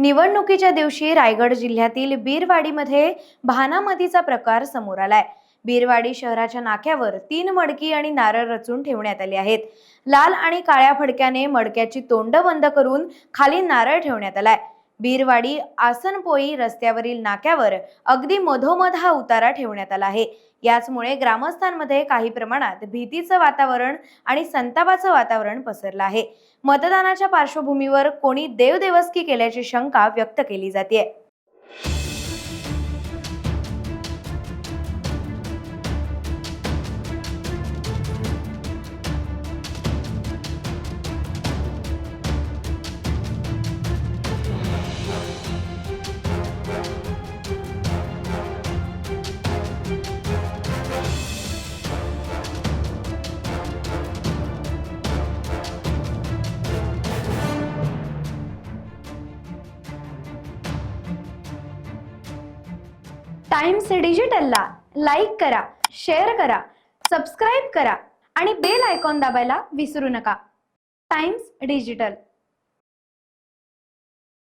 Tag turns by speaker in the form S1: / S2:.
S1: निवडणुकीच्या दिवशी रायगड जिल्ह्यातील बीरवाडीमध्ये भानामतीचा प्रकार समोर आलाय। बीरवाडी शहराच्या नाक्यावर 3 मडकी आणि नारळ रचून ठेवण्यात आले आहेत। लाल आणि काळ्या फडक्याने मडक्याची तोंड बंद करून खाली नारळ ठेवण्यात आलाय। बीरवाडी आसनपोई रस्त्यावरील नाक्यावर अगदी मधोमध हा उतारा ठेवण्यात आला आहे। याचमुळे ग्रामस्थांमध्ये काही प्रमाणात भीतीचं वातावरण आणि संतापाचं वातावरण पसरलं आहे। मतदानाच्या पार्श्वभूमीवर कोणी देवदेवस्की केल्याची शंका व्यक्त केली जाते। टाइम्स डिजिटलला लाईक करा, शेअर करा, सबस्क्राइब करा आणि बेल आयकॉन दाबायला विसरू नका। Times digital.